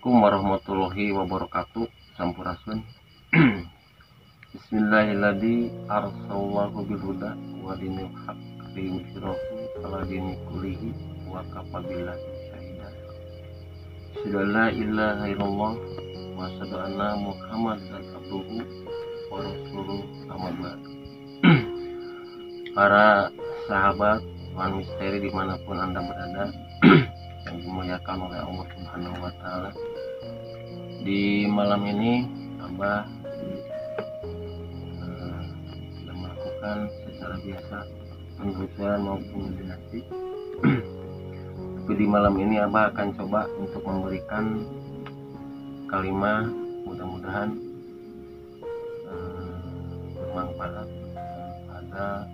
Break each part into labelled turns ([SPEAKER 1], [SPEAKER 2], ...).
[SPEAKER 1] Assalamualaikum warahmatullahi wabarakatuh. Sampurasun. Bismillahirrahmanirrahim. Arsallahu bil huda wa dinil haq liyudhhirahu 'ala dini kullihi wa kafa billahi syahida. Asyhadu la ilaha illallah wa asyhadu anna Muhammadan abduhu wa rasuluhu amma ba'd. Para sahabat Wan Misteri dimanapun Anda berada, yang dimuliakan oleh Allah Subhanahu wa Ta'ala, di malam ini Abah sudah melakukan secara biasa penelusuran maupun meditasi. Tapi di malam ini Abah akan coba untuk memberikan kalimat mudah-mudahan bermanfaat pada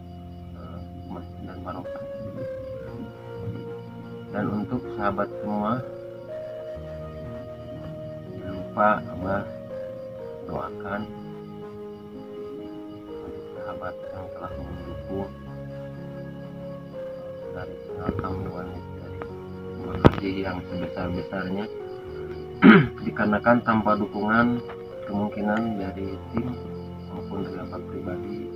[SPEAKER 1] umat dan barokah. Dan untuk sahabat semua, jangan lupa Abah doakan untuk sahabat yang telah mendukung dari channel kami wanita dari terima kasih yang sebesar-besarnya. Dikarenakan tanpa dukungan kemungkinan dari tim maupun dari Abah pribadi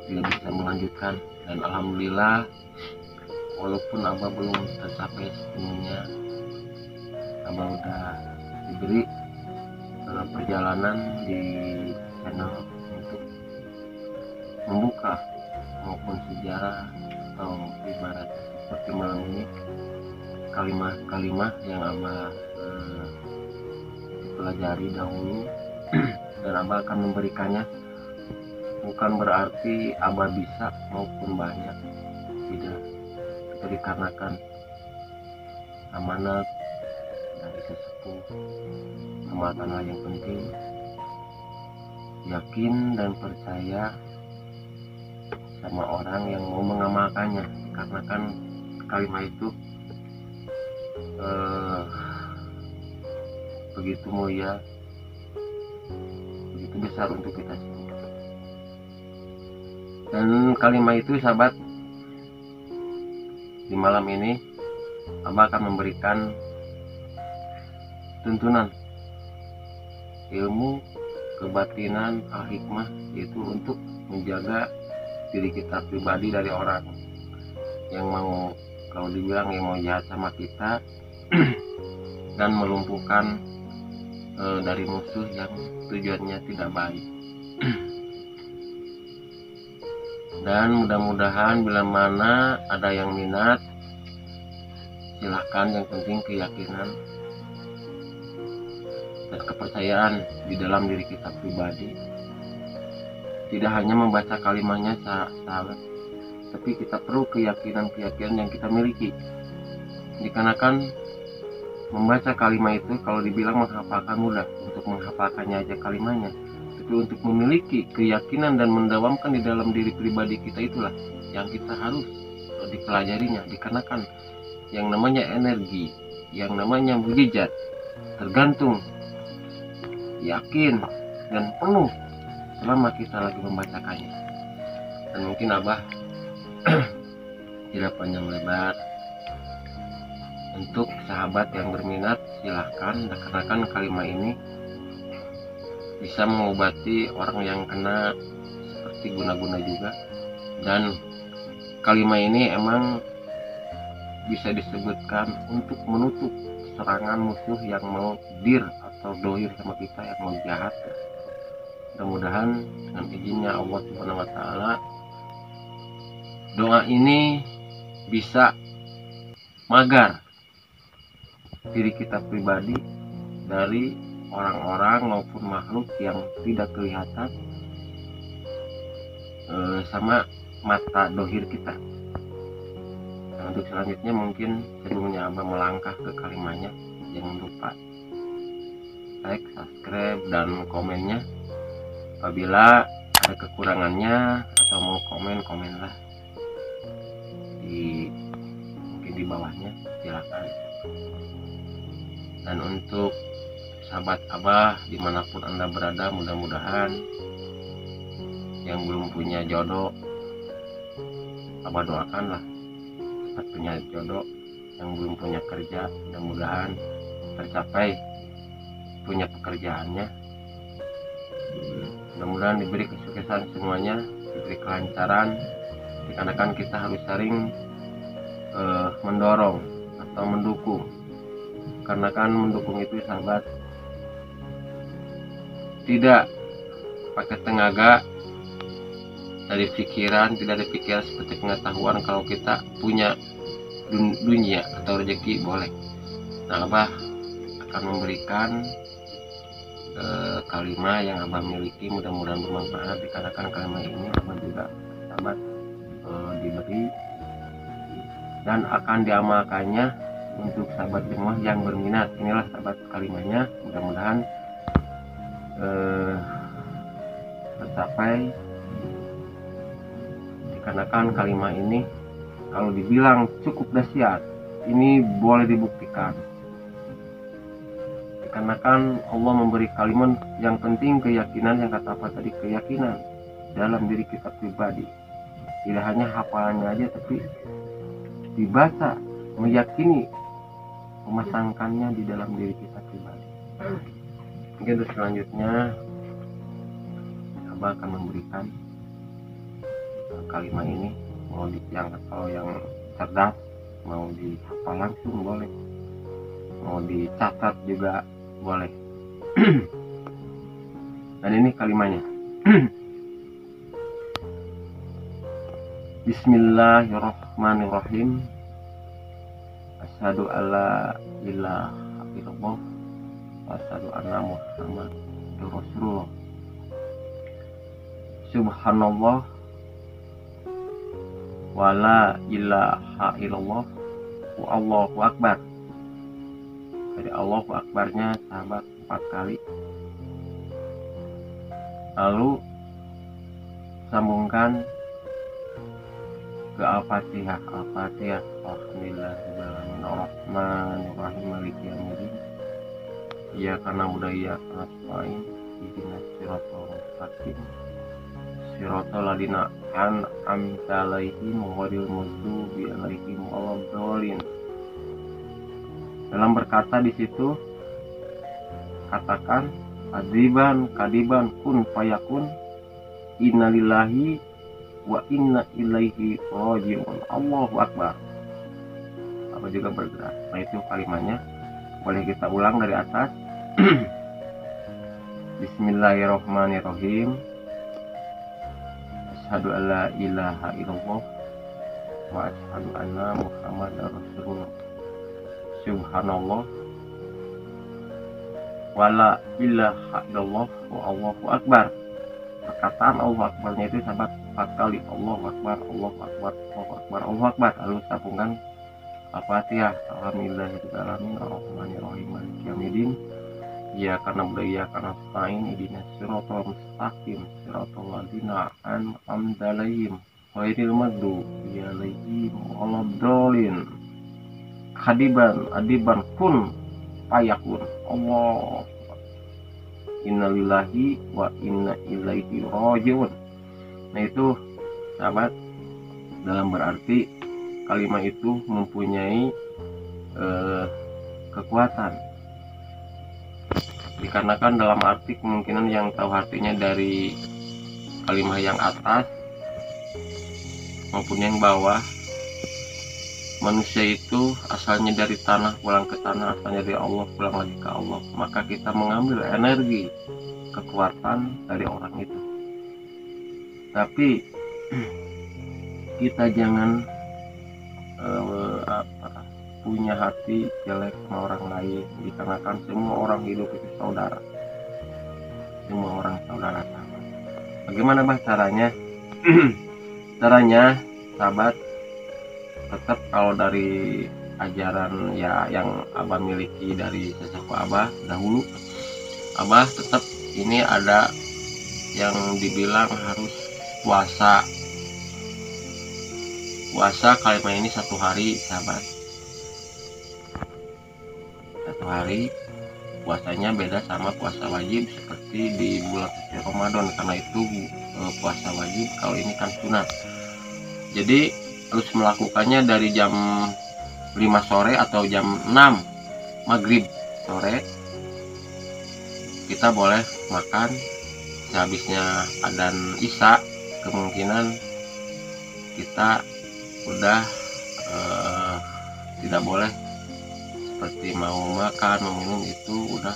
[SPEAKER 1] tidak bisa melanjutkan, dan alhamdulillah walaupun Abah belum tercapai sepenuhnya, Abah udah diberi perjalanan di channel untuk membuka maupun sejarah atau ibarat seperti malam ini kalimat-kalimat yang Abah pelajari dahulu dan Abah akan memberikannya. Bukan berarti Abah bisa maupun banyak, tidak. Itu dikarenakan amanat dari sesepuh, amanah yang penting, yakin dan percaya sama orang yang mau mengamalkannya. Dikarenakan kalimat itu begitu mulia, begitu besar untuk kita semua. Dan kalimat itu sahabat, di malam ini Abah akan memberikan tuntunan ilmu kebatinan al-hikmah, yaitu untuk menjaga diri kita pribadi dari orang yang mau, kalau dibilang yang mau jahat sama kita dan melumpuhkan dari musuh yang tujuannya tidak baik. Dan mudah-mudahan bila mana ada yang minat, silahkan. Yang penting keyakinan dan kepercayaan di dalam diri kita pribadi. Tidak hanya membaca kalimatnya sahabat, tapi kita perlu keyakinan yang kita miliki. Dikarenakan membaca kalimat itu, kalau dibilang menghafalkan mudah, untuk menghafalkannya aja kalimatnya, tapi untuk memiliki keyakinan dan mendawamkan di dalam diri pribadi kita, itulah yang kita harus dipelajarinya. Dikarenakan yang namanya energi, yang namanya mujizat, tergantung yakin dan penuh selama kita lagi membacakannya. Dan mungkin Abah tidak panjang lebar. Untuk sahabat yang berminat, silahkan. Dikarenakan kalimat ini bisa mengobati orang yang kena seperti guna-guna juga. Dan kalimat ini emang bisa disebutkan untuk menutup serangan musuh yang mau dir atau dohir sama kita, yang mau jahat. Mudah-mudahan dengan izinnya Allah Subhanahu wa Ta'ala, doa ini bisa magar diri kita pribadi dari orang-orang maupun makhluk yang tidak kelihatan sama mata dohir kita. Nah, untuk selanjutnya mungkin sebelumnya Abah melangkah ke kalimatnya, jangan lupa like, subscribe, dan komennya. Apabila ada kekurangannya atau mau komenlah mungkin di bawahnya, silakan. Dan untuk sahabat Abah dimanapun Anda berada, mudah-mudahan yang belum punya jodoh, Abah doakanlah cepat punya jodoh. Yang belum punya kerja, mudah-mudahan tercapai, punya pekerjaannya. Mudah-mudahan diberi kesuksesan semuanya, diberi kelancaran, dikarenakan kita harus sering mendorong atau mendukung, karena kan mendukung itu sahabat tidak pakai tenaga dari pikiran, tidak ada pikiran seperti pengetahuan. Kalau kita punya dunia atau rezeki boleh, nah Abah akan memberikan kalimat yang Abah miliki, mudah-mudahan bermanfaat. Dikarenakan kalimat ini Abah juga sahabat diberi dan akan diamalkannya untuk sahabat semua yang berminat. Inilah sahabat kalimatnya, mudah-mudahan tercapai. Dikarenakan kalimat ini kalau dibilang cukup dahsyat, ini boleh dibuktikan. Dikarenakan Allah memberi kalimat yang penting, keyakinan, yang kata apa tadi, keyakinan dalam diri kita pribadi. Tidak hanya hafalannya aja, tapi dibaca, meyakini, memasangkannya di dalam diri kita pribadi. Mungkin selanjutnya Abah akan memberikan kalimat ini, mau yang atau yang cerdas mau dihafal langsung boleh, mau dicatat juga boleh. Dan ini kalimatnya. Bismillahirrahmanirrahim. Asyhadu alla ilaha illallah wa asyhadu anna Muhammadar Rasulullah. Subhanallah wa la ilaha illallah wa Allahu akbar. Jadi Allahu akbarnya sahabat 4 kali. Lalu sambungkan ke Al-Fatihah. Al-Fatihah. Alhamdulillahirrahmanirrahim. Ar-Rahmanirrahim. Maliki yaumiddin. Iyyaka na'budu wa iyyaka nasta'in. Ihdinas siratal mustaqim. Siratal ladzina an'amta 'alaihim ghairil maghdubi 'alaihim waladdallin. Dalam berkata di situ katakan kadiban kun fayakun, innalillahi wa inna ilaihi raji'un. Allahu akbar. Apa juga bergerak. Nah itu kalimatnya. Boleh kita ulang dari atas. Bismillahirrahmanirrahim. Asyhadu alla ilaha illallah wa asyhadu anna Muhammadar Rasulullah. Subhanallah wa la ilaha illallah wa Allahu akbar. Perkataan Allahu akbarnya itu sahabat 4 kali. Allahu akbar, Allahu akbar, Allahu akbar, Allahu akbar. Lalu sambungkan Al-Fatihah. Alhamdulillahirabbil alamin, arrahmanirrahim, maliki yaumiddin. Iyyaka na'budu wa iyyaka nasta'in. Ihdinas siratal mustaqim. Siratal ladzina an'amta 'alaihim ghairil maghdubi 'alaihim waladdallin. Adiban kun fayakun. Allah. Innalillahi wa inna ilaihi raji'un. Nah itu sahabat, dalam berarti kalimat itu mempunyai kekuatan. Dikarenakan dalam arti kemungkinan yang tahu artinya dari kalimat yang atas maupun yang bawah, manusia itu asalnya dari tanah, pulang ke tanah, asalnya dari Allah, pulang lagi ke Allah. Maka kita mengambil energi, kekuatan dari orang itu. Tapi kita jangan punya hati jelek sama orang lain, dikarenakan semua orang hidup itu saudara. Semua orang saudara sama. Bagaimana bah caranya? Caranya sahabat, tetap kalau dari ajaran ya yang Abah miliki dari sesepuh Abah dahulu, Abah tetap ini ada yang dibilang harus puasa kalimat ini 1 hari sahabat. 1 hari puasanya beda sama puasa wajib seperti di bulan suci Ramadan, karena itu puasa wajib, kalau ini kan sunat. Jadi harus melakukannya dari jam 5 sore atau jam 6 maghrib sore kita boleh makan. Sehabisnya adzan isya kemungkinan kita udah tidak boleh seperti mau makan mau minum, itu udah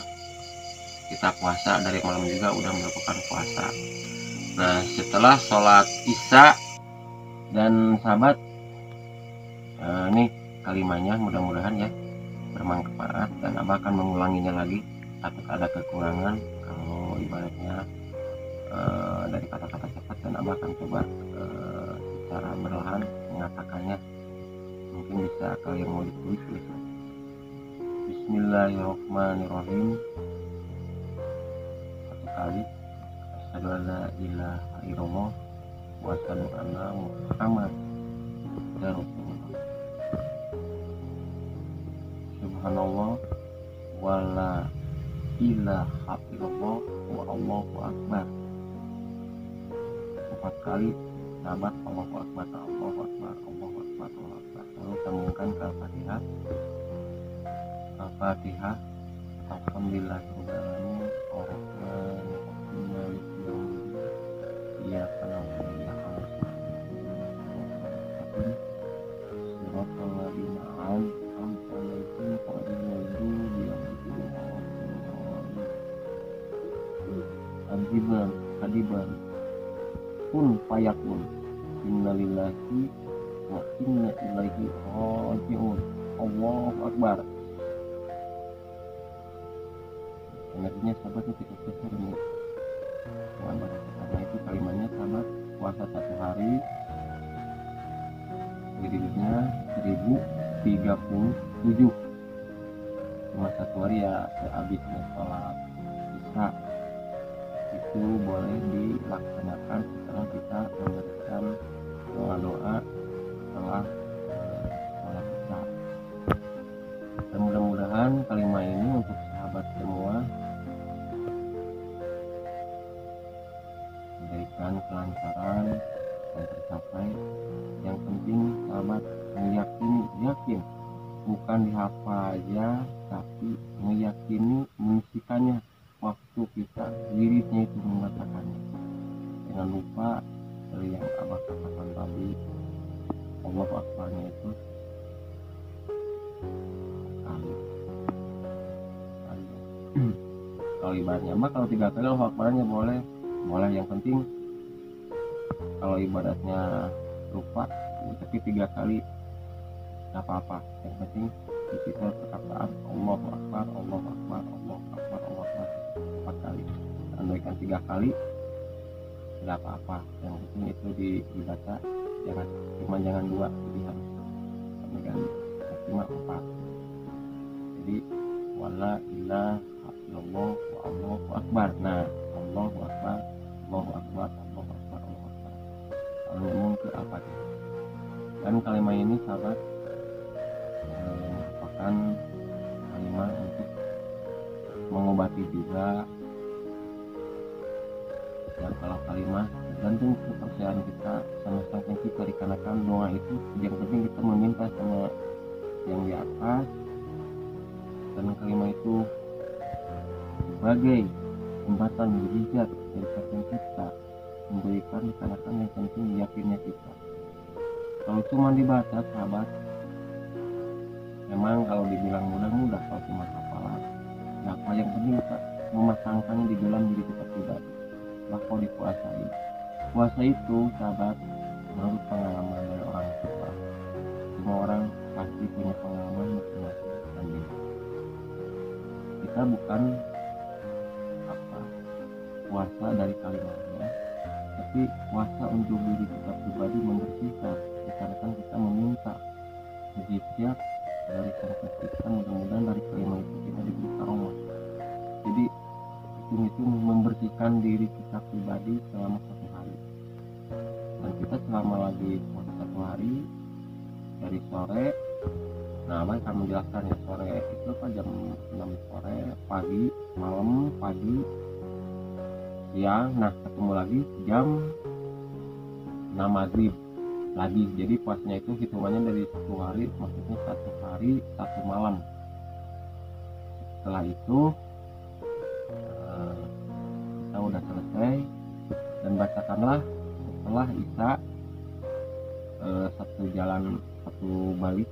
[SPEAKER 1] kita puasa dari malam juga udah melakukan puasa. Nah setelah sholat isya dan sahabat, ini kalimanya mudah-mudahan ya bermanfaat dan abah akan mengulanginya lagi apabila ada kekurangan kalau ibaratnya dari kata-kata cepat, dan abah akan coba secara berlahan mengatakannya, mungkin bisa kalian mau ditulis. Bismillahirrahmanirrahim. Satu kali, asyhadu an la ilaha illallah wa asyhadu anna Muhammad rasulullah. Subhanallah wa la ilaha illallah wa Allahu akbar. 4 kali sahabat, Allahu akbar, Allahu akbar, Allahu akbar, Allahu akbar. Lalu sambungkan ke Al-Fatihah. Al-Fatihah. Alhamdulillahirabbil alamin, arrahmanirrahim, maliki yaumiddin, iyyaka na'budu wa iyyaka nasta'in, shiratal ladzina an'amta 'alaihim ghairil maghdubi 'alaihim. Hadiban kun fayakun, innalillahi wa inna ilaihi raji'un. Allahu akbar. Energinya sahabat itu cukup besar nih. Karena itu kalimatnya sahabat, puasa 1 hari wiridnya 1037. Cuma 1 hari ya sehabisnya sholat isya itu boleh dilaksanakan setelah kita memberikan doa-doa setelah sholat isya. Dan mudah-mudahan kalimat ini untuk sahabat semua memberikan kelancaran dan tercapai. Yang penting sahabat meyakini, yakin, bukan dihafal aja, tapi meyakini, mengisikannya waktu kita wiridnya itu membacakannya. Jangan lupa dari yang abah katakan tadi, Allahu Akbarnya itu kali. Kalau ibaratnya mah kalau 3 kali Allahu Akbarnya boleh, yang penting kalau ibadatnya lupa tapi 3 kali nggak apa-apa, yang penting di situ perkataan Allahu Akbar, Allahu Akbar, Allahu Akbar, Allahu Akbar 4 kali. Andaikan 3 kali nggak apa-apa, yang penting itu dibaca, jangan 2, jadi harus maksimal 4. Jadi wala ilaha illallah wa Allahu akbar. Nah, Allahu akbar, Allahu akbar, Allahu akbar, Allahu akbar. Kalau ngomong ke apa sih? Dan kalimat ini sahabat merupakan kalimat untuk mengobati juga. Dan kalau kalimat tergantung kepercayaan kita sama sang pencipta, dikarenakan doa itu yang penting kita meminta sama yang di atas, dan kalimat itu sebagai jembatan mujizat dari sang pencipta memberikan, dikarenakan yang penting yakinnya kita. Kalau cuma dibaca sahabat, memang kalau dibilang mudah-mudah kalau cuma hafalan, nah apa yang penting kita memasangkannya di dalam diri kita pribadi. Kalau dikuasai, puasa itu sahabat menurut pengalaman dari orang tua, semua orang pasti punya pengalaman masing-masing sendiri. Kita bukan puasa dari kalimatnya, tapi puasa untuk diri kita pribadi membersihkan, dikarenakan kita meminta mujizat dari sang pencipta, mudah-mudahan dari kalimat itu kita diberi karomah. Jadi itu membersihkan diri kita pribadi selama 1 hari. Dan kita selama lagi puasa 1 hari dari sore, nah abang akan menjelaskan ya, sore itu apa, jam 6 sore, pagi, malam, pagi, siang, nah ketemu lagi jam 6 maghrib lagi. Jadi puasanya itu hitungannya dari 1 hari, maksudnya 1 hari 1 malam. Setelah itu kita udah selesai, dan bacakanlah setelah Isya satu balik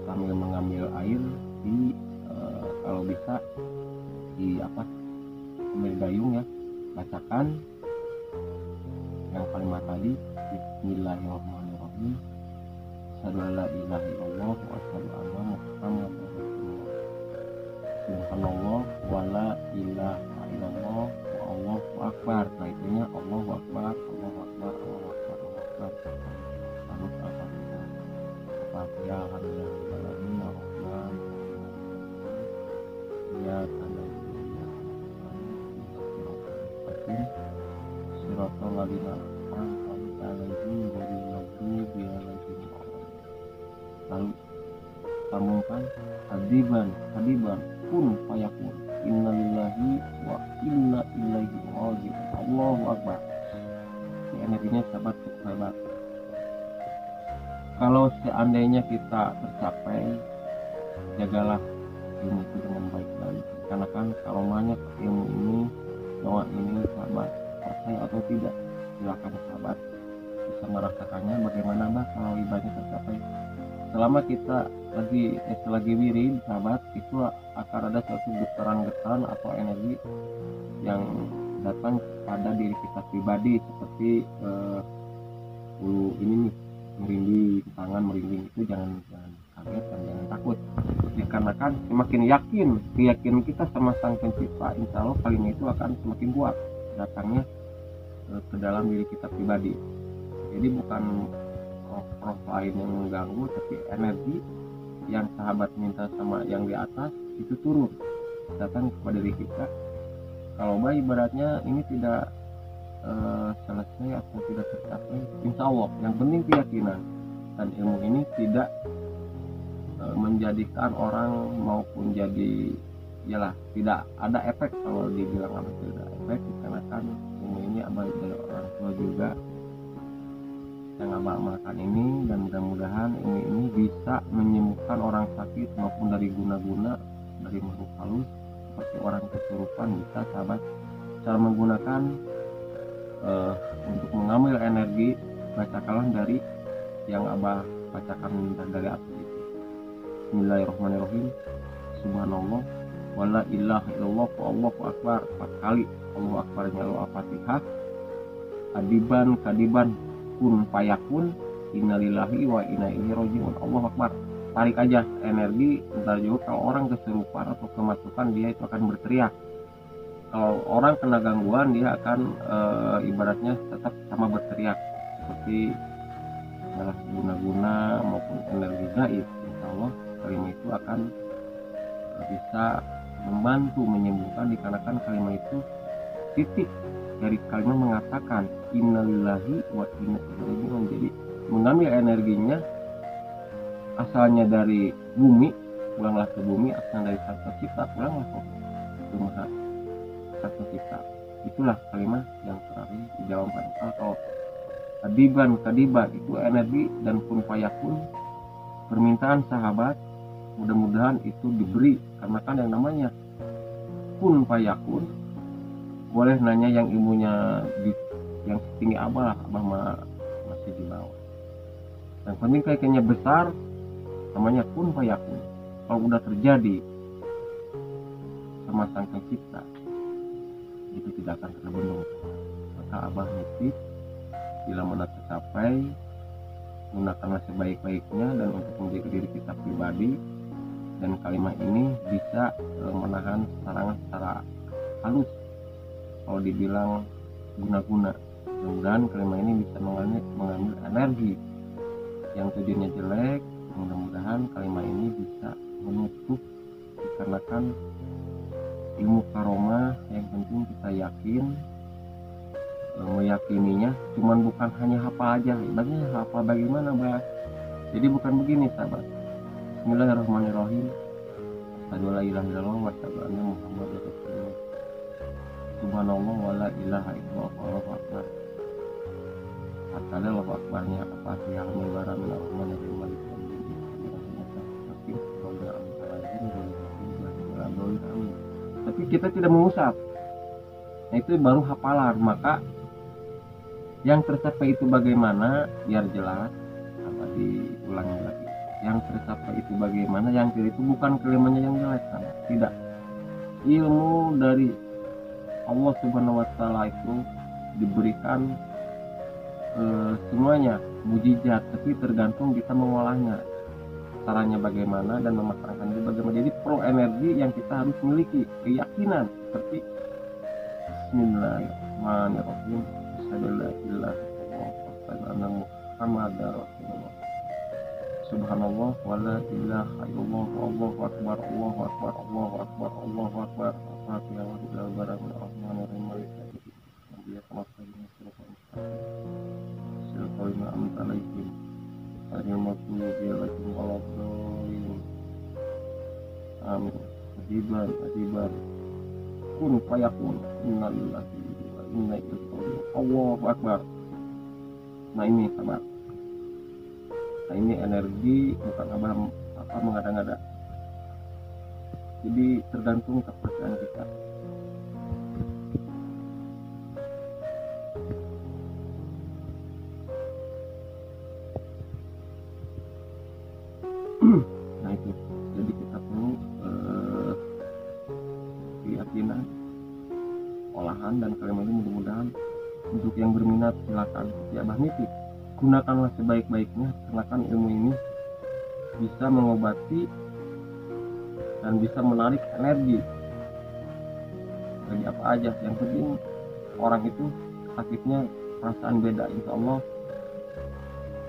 [SPEAKER 1] sambil mengambil air di kalau bisa di ambil gayung ya, bacakan yang kalimat tadi, Bismillahirrahmanirrahim, asyhadu an la ilaha illallah wa asyhadu anna muhammadar rasulullah, subhanallah wa la ilaha illallah wa allahu akbar. Nah itunya Allahu akbar, Allahu akbar, Allahu akbar, Allahu akbar. Lalu Al-Fatihah, alhamdulillah, Rahman, ya tanah siratal ladzina an'amta alaihim ghairil maghdubi alaihim. Lalu sambungkan hadiban kun fayakun, innalillahi wa inna ilaihi raji'un, Allahu akbar. Ini energinya sahabat cukup hebat. Kalau seandainya kita tercapai, jagalah ilmu itu dengan baik-baik, karena kan kalau banyak ilmu ini, doa ini sahabat percaya atau tidak, silakan sahabat bisa merasakannya bagaimana kalau ibadahnya tercapai. Selama kita lagi wirid sahabat, itu akan ada suatu getaran-getaran atau energi yang datang pada diri kita pribadi, seperti ini nih, merinding, tangan merinding, itu jangan kaget dan jangan takut, dikarenakan semakin keyakinan kita sama Sang Pencipta, insya Allah kalimat itu akan semakin kuat datangnya ke dalam diri kita pribadi. Jadi bukan roh lain yang mengganggu, tapi energi yang sahabat minta sama yang di atas itu turun datang kepada diri kita. Kalau ibaratnya ini tidak selesai atau tidak tercapai, insya Allah yang penting keyakinan, dan ilmu ini tidak menjadikan orang maupun jadi tidak ada efek. Kalau dibilang apa tidak efek, dikarenakan ilmu ini abah dari orang tua juga yang abah amalkan ini, dan mudah-mudahan ilmu ini bisa menyembuhkan orang sakit maupun dari guna-guna dari makhluk halus seperti orang kesurupan. Bisa sahabat cara menggunakan untuk mengambil energi, bacakanlah dari yang abah bacakan dari atas itu. Bismillahirrahmanirrahim, subhanallah wa la ilaha illallah wa allahu akbar 4 kali. Allahu akbarnya Al-Fatihah, kadiban kun fayakun, innalillahi wa inna ilaihi raji'un, Allahu akbar. Tarik aja energi, bentar juga kalau orang kesurupan atau kemasukan dia itu akan berteriak. Kalau orang kena gangguan dia akan ibaratnya tetap sama berteriak, seperti guna-guna maupun energi gaib. Insya Allah kalimat itu akan bisa membantu menyembuhkan, dikarenakan kalimat itu titik dari kalimat mengatakan innalillahi wa inna ilaihi raji'un. Jadi mengambil energinya asalnya dari bumi, pulanglah ke bumi, asalnya dari Sang Pencipta, pulanglah ke rumah Sang Pencipta. Itulah kalimat yang terakhir dijawaban. Kalau kadiban itu energi dan kun fayakun, permintaan sahabat mudah-mudahan itu diberi, karena kan yang namanya kun fayakun boleh nanya yang ilmunya yang setinggi abah masih di bawah. Yang penting kayaknya besar, namanya kun fayakun. Kalau udah terjadi sama Sang Pencipta, itu tidak akan terbendung. Maka abah nitip, bila mana tercapai, gunakanlah sebaik-baiknya dan untuk menjaga diri kita pribadi, dan kalimat ini bisa menahan serangan secara halus. Kalau dibilang guna-guna, mudah-mudahan kalimat ini bisa mengambil energi yang tujuannya jelek. Mudah-mudahan kalimat ini bisa menutup, dikarenakan ilmu karomah yang penting kita yakin, meyakininya. Cuman bukan hanya hafal aja, ibaratnya hafal bagaimana bah. Jadi bukan begini sahabat. Bismillahirrahmanirrahim, asyhadu an la ilaha illallah wa asyhadu anna muhammadar rasulullah, subhanallah wa la ilaha illallah wallahu akbar. Kali Allahu akbarnya Al-Fatihah, Bismillahirrahmanirrahim, Malik yaumiddin, Iyyaka na'budu wa iyyaka nasta'in, ihdinas siratal mustaqim. amin. Tapi kita tidak mengusap. Nah, itu baru hafalan. Maka yang tercapai itu bagaimana, biar jelas, apa diulangi lagi. Yang tercapai itu bagaimana, yang itu bukan kelimanya yang jelek, kan? Tidak. Ilmu dari Allah Subhanahu wa Ta'ala itu diberikan semuanya mujizat, tapi tergantung kita mengolahnya, caranya bagaimana dan memasangkan itu bagaimana. Jadi pro energi yang kita harus miliki keyakinan seperti Bismillahirrahmanirrahim, asyhadu an la ilaha illallah wa asyhadu anna Muhammadar Rasulullah, subhanallah wa la ilaha illallah, Allahu akbar, Allahu akbar, Allahu akbar, Allahu akbar. Al-Fatihah. Bismillahirrahmanirrahim. Maliki yaumiddin. Iyyaka na'budu wa iyyaka nasta'in. Shiratal ladzina an'amta 'alaihim ghairil maghdubi 'alaihim waladdallin. Amin. Adiban. Kun fayakun. Innalillahi wa inna ilaihi raji'un. Allahu akbar. Nah, ini sahabat. Nah, ini energi, bukan apa mengada-ngada. Jadi tergantung kepercayaan kita. Nah itu, jadi kita perlu keyakinan, olahan dan kalimat ini mudah-mudahan untuk yang berminat silakan seperti Abah Nitip, gunakanlah sebaik-baiknya karena kan ilmu ini bisa mengobati dan bisa menarik energi dari apa aja. Yang penting orang itu sakitnya perasaan beda. Insya Allah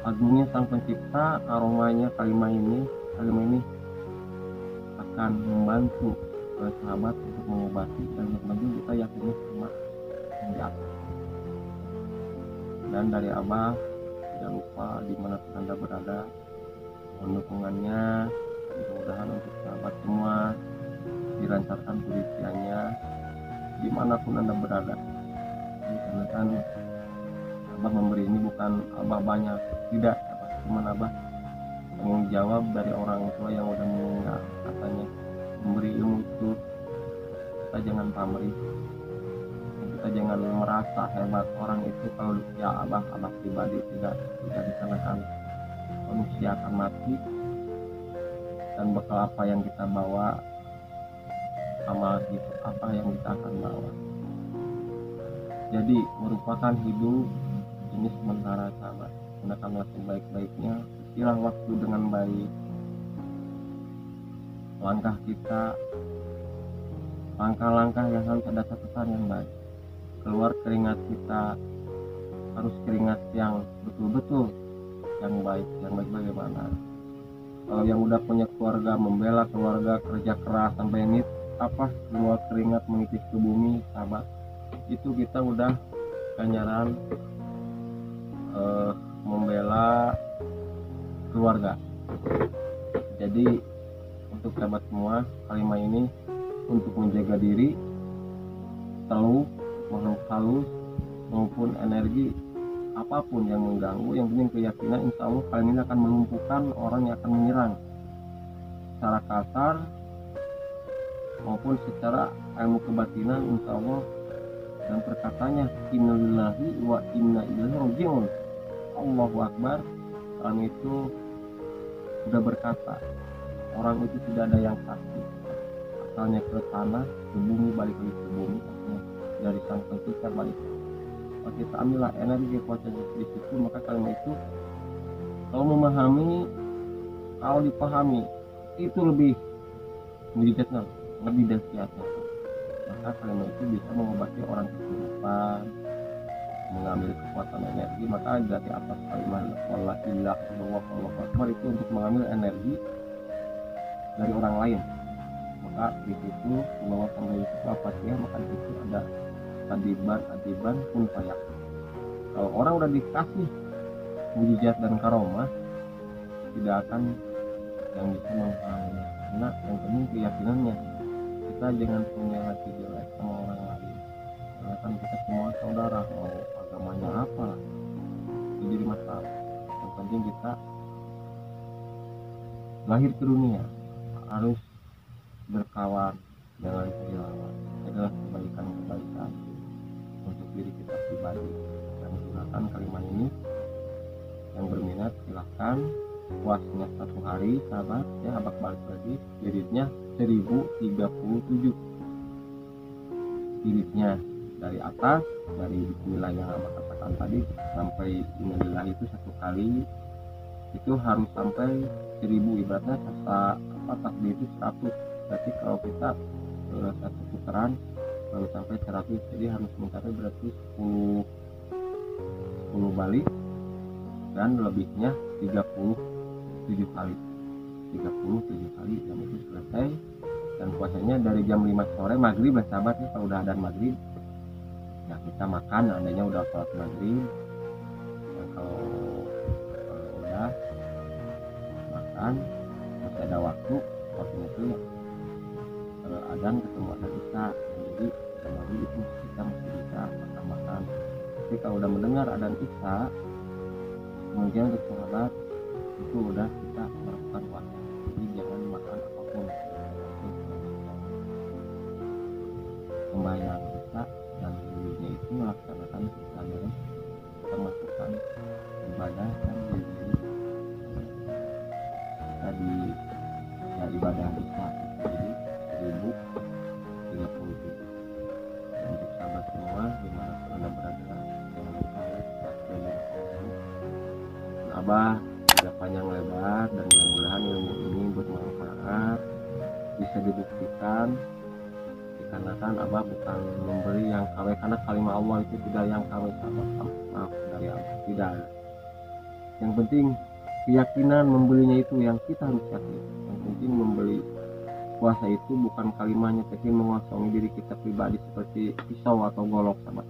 [SPEAKER 1] agungnya Sang Pencipta, aromanya kalimat ini akan membantu sahabat untuk mengobati dan tentu kita yakinnya sama yang di atas. Dan dari Abah tidak lupa dimanapun Anda berada, mohon dukungannya. Mudah-mudahan untuk sahabat semua dilancarkan tulisannya dimanapun Anda berada. Karena kan Abah memberi ini bukan Abah banyak, tidak, cuma Abah tanggung jawab dari orang tua yang udah meninggal. Katanya memberi ilmu itu kita jangan pamrih, kita jangan merasa hebat. Orang itu kalau ya Abah pribadi tidak disanakan manusia akan mati, dan bekal apa yang kita bawa, amal gitu apa yang kita akan bawa. Jadi merupakan hidup ini sementara sahabat, gunakanlah sebaik-baiknya, isilah waktu dengan baik. Langkah-langkah yang harus ada catatan yang baik. Keluar keringat kita harus keringat yang betul-betul yang baik bagaimana. Kalau yang udah punya keluarga, membela keluarga, kerja keras sampai ini keluar keringat menipis ke bumi, sahabat, itu kita udah ganjaran membela keluarga. Jadi untuk sahabat semua, kalimat ini untuk menjaga diri, selalu makhluk halus maupun energi apapun yang mengganggu. Yang penting keyakinan, insya Allah kalian ini akan melumpuhkan orang yang akan menyerang secara kasar maupun secara ilmu kebatinan, insya Allah. Dan perkataannya innalillahi wa inna ilaihi raji'un, Allahu akbar. Orang itu sudah berkata, orang itu tidak ada yang pasti, asalnya ke tanah, ke bumi, balik lagi ke bumi, dari Sang Pencipta balik. Kalau kita ambillah energi kekuatan di situ, maka kalimat itu kalau dipahami itu lebih mujizatnya, lebih dahsyatnya. Maka kalimat itu bisa mengobati orang kesurupan, mengambil kekuatan energi. Maka dari atas kalimat la ilaha illallah Allahu akbar itu untuk mengambil energi dari orang lain. Maka di situ membawa pembeli itu Al-Fatihah, maka di situ ada adiban pun payak. Kalau orang udah dikasih mujizat dan karomah, tidak akan yang bisa menghalanginya. Karena yang penting keyakinannya. Kita jangan punya hati jelek sama orang lain, karena kan kita semua saudara, mau agamanya apa jadi masalah. Yang penting kita lahir ke dunia harus berkawan, jangan kehilangan. Itu adalah kebaikan-kebaikan untuk diri kita pribadi. Dan gunakan kalimat ini. Yang berminat silahkan. Puasnya 1 hari sahabat ya, abak balik lagi. Jilidnya 1037 jilidnya, dari atas, dari bismillah yang abang katakan tadi sampai innalillahi itu 1 kali itu harus sampai 1000. Ibaratnya tasbih itu 100, berarti kalau kita 1 putaran baru sampai 100, jadi harus mencapai berarti 10 balik dan lebihnya 37 kali dan itu selesai. Dan puasanya dari jam 5 sore maghrib lah sahabat ya. Kalau udah ada maghrib ya kita makan, andainya udah sholat maghrib. Dan kalau udah makan masih ada waktu itu adzan ketemu ada isya, jadi maghrib itu kita masih bisa makan. Tapi kalau udah mendengar adzan isya, kemudian untuk sahabat itu udah kita melakukan puasa, jadi jangan makan apapun. Sembahyang isya dan dirinya itu melaksanakan kita beres, kita melakukan ibadah dan diri tadi ya ibadah isya, jadi 1037. Dan untuk sahabat semua dimanapun anda berada, jangan lupa like, subscribe, dan komen. Abah tidak panjang lebar dan mudah-mudahan ilmu ini bermanfaat, bisa dibuktikan. Dikarenakan Abah bukan memberi yang KW, karena kalimat Allah itu tidak yang KW sahabat, maaf dari Abah tidak ada. Yang penting keyakinan membelinya itu yang kita harus yakin. Yang penting membeli puasa itu bukan kalimatnya, tapi mengosongi diri kita pribadi seperti pisau atau golok sama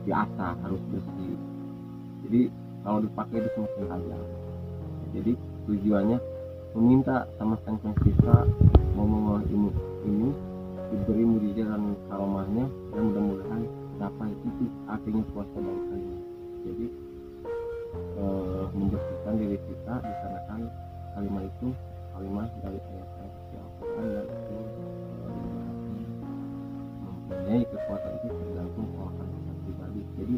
[SPEAKER 1] diasah, harus bersih. Jadi kalau dipakai itu semakin tajam. Jadi tujuannya meminta sama Sang Pencipta mau mengolah ini diberi mujizat dan karomahnya, dan mudah-mudahan dapat itu artinya puasa baik kali. Jadi membersihkan diri kita dikarenakan kalimat itu kalimat dari ayat-ayat Al-Quran, dan itu mempunyai kekuatan itu tergantung orang kita pribadi. Jadi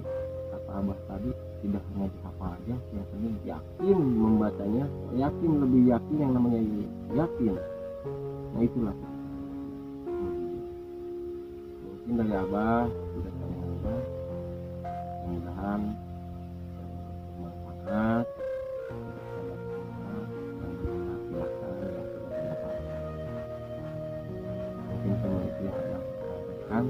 [SPEAKER 1] kata Abah tadi tidak hanya dihafal aja, yang penting yakin membacanya, yakin, lebih yakin, yang namanya yakin. Nah itulah mungkin dari Abah sudah saya ubah, mudah-mudahan bermanfaat dan silahkan yang tidak dapat. Mungkin cuma itu yang Abah sampaikan.